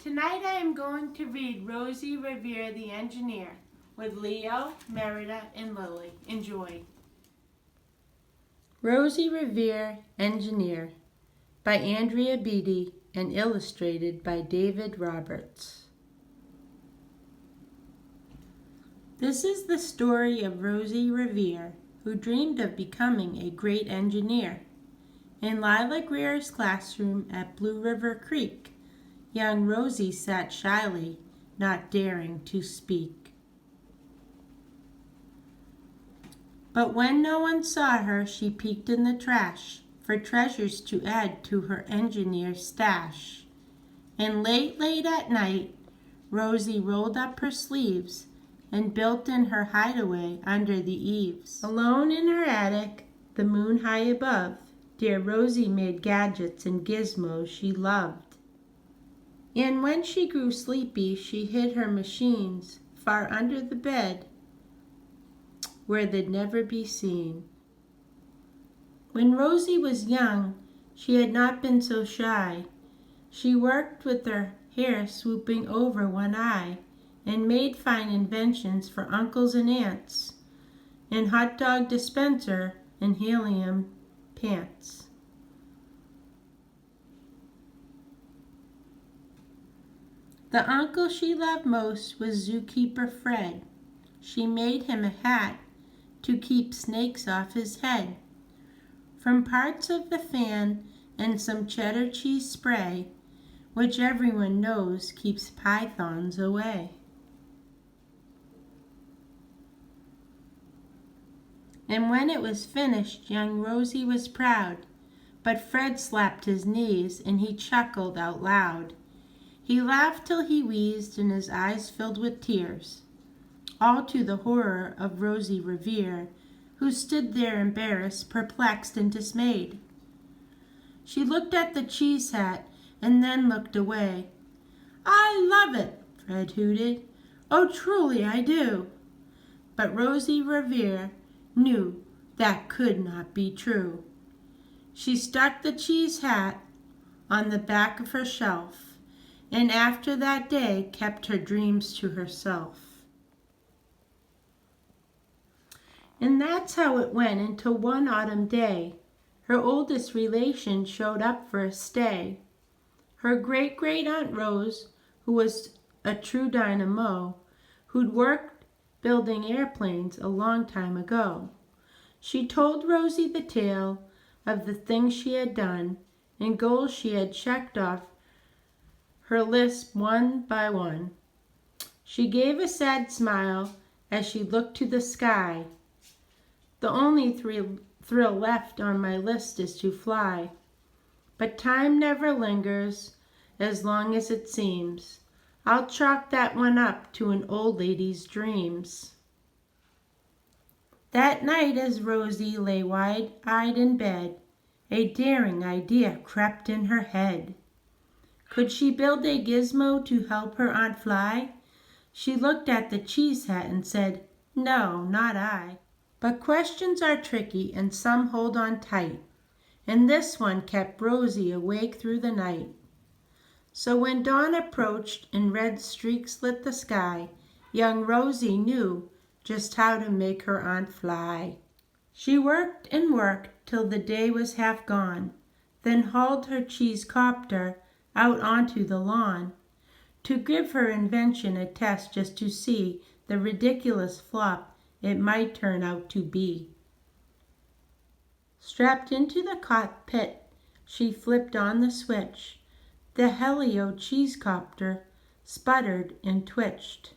Tonight I am going to read Rosie, Revere, the Engineer with Leo, Merida, and Lily. Enjoy. Rosie Revere, Engineer by Andrea Beatty and illustrated by David Roberts. This is the story of Rosie Revere, who dreamed of becoming a great engineer. In Lila Greer's classroom at Blue River Creek, young Rosie sat shyly, not daring to speak. But when no one saw her, she peeked in the trash for treasures to add to her engineer stash. And late at night, Rosie rolled up her sleeves and built in her hideaway under the eaves. Alone in her attic, the moon high above, dear Rosie made gadgets and gizmos she loved. And when she grew sleepy, she hid her machines far under the bed where they'd never be seen. When Rosie was young, she had not been so shy. She worked with her hair swooping over one eye and made fine inventions for uncles and aunts, and hot dog dispenser and helium pants. The uncle she loved most was zookeeper Fred. She made him a hat to keep snakes off his head. From parts of the fan and some cheddar cheese spray, which everyone knows keeps pythons away. And when it was finished, young Rosie was proud, but Fred slapped his knees and he chuckled out loud. He laughed till he wheezed and his eyes filled with tears, all to the horror of Rosie Revere, who stood there embarrassed, perplexed, and dismayed. She looked at the cheese hat and then looked away. "I love it," Fred hooted. "Oh, truly I do." But Rosie Revere knew that could not be true. She stuck the cheese hat on the back of her shelf, and after that day kept her dreams to herself. And that's how it went until one autumn day, her oldest relation showed up for a stay. Her great-great-aunt Rose, who was a true dynamo, who'd worked building airplanes a long time ago. She told Rosie the tale of the things she had done and goals she had checked off her list one by one. She gave a sad smile as she looked to the sky. "The only thrill left on my list is to fly. But time never lingers as long as it seems. I'll chalk that one up to an old lady's dreams." That night as Rosie lay wide-eyed in bed, a daring idea crept in her head. Could she build a gizmo to help her aunt fly? She looked at the cheese hat and said, "No, not I." But questions are tricky and some hold on tight, and this one kept Rosie awake through the night. So when dawn approached and red streaks lit the sky, young Rosie knew just how to make her aunt fly. She worked and worked till the day was half gone, then hauled her cheese copter out onto the lawn to give her invention a test just to see the ridiculous flop it might turn out to be. Strapped into the cockpit, she flipped on the switch. The helio cheese copter sputtered and twitched.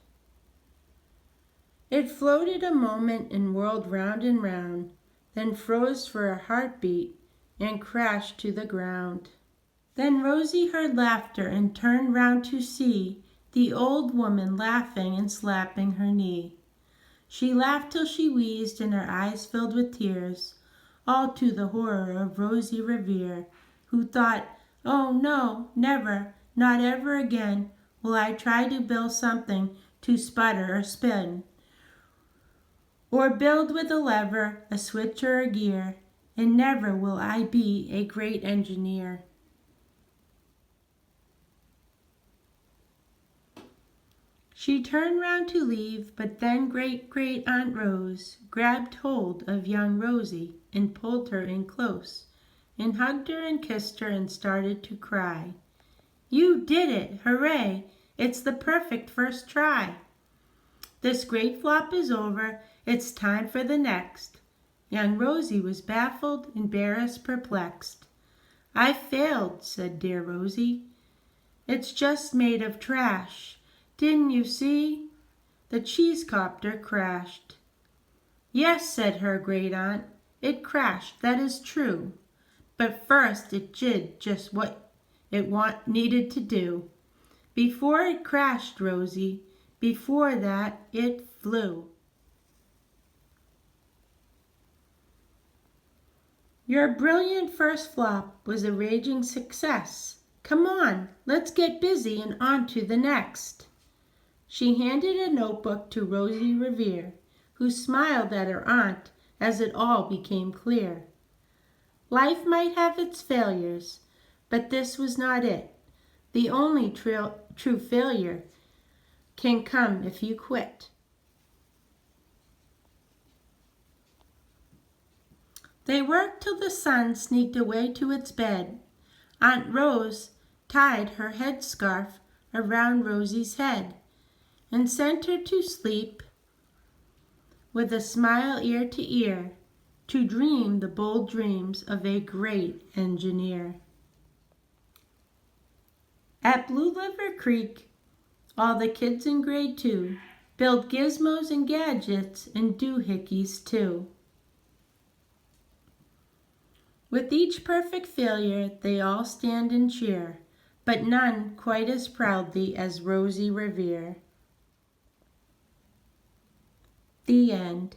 It floated a moment and whirled round and round, then froze for a heartbeat and crashed to the ground. Then Rosie heard laughter and turned round to see the old woman laughing and slapping her knee. She laughed till she wheezed and her eyes filled with tears, all to the horror of Rosie Revere, who thought, "Oh no, never, not ever again will I try to build something to sputter or spin, or build with a lever, a switch, or a gear, and never will I be a great engineer." She turned round to leave, but then Great-Great-Aunt Rose grabbed hold of young Rosie and pulled her in close, and hugged her and kissed her and started to cry. "You did it! Hooray! It's the perfect first try! This great flop is over, it's time for the next." Young Rosie was baffled, embarrassed, perplexed. "I failed," said dear Rosie. "It's just made of trash. Didn't you see?" The cheese-copter crashed. "Yes," said her great-aunt, "it crashed, that is true. But first it did just what it needed to do. Before it crashed, Rosie, before that it flew." Your brilliant first flop was a raging success. Come on, let's get busy and on to the next. She handed a notebook to Rosie Revere, who smiled at her aunt as it all became clear. Life might have its failures, but this was not it. The only true failure can come if you quit. They worked till the sun sneaked away to its bed. Aunt Rose tied her headscarf around Rosie's head and sent her to sleep with a smile ear to ear, to dream the bold dreams of a great engineer. At Blue River Creek, all the kids in grade 2 build gizmos and gadgets and doohickeys too. With each perfect failure, they all stand and cheer, but none quite as proudly as Rosie Revere. The end.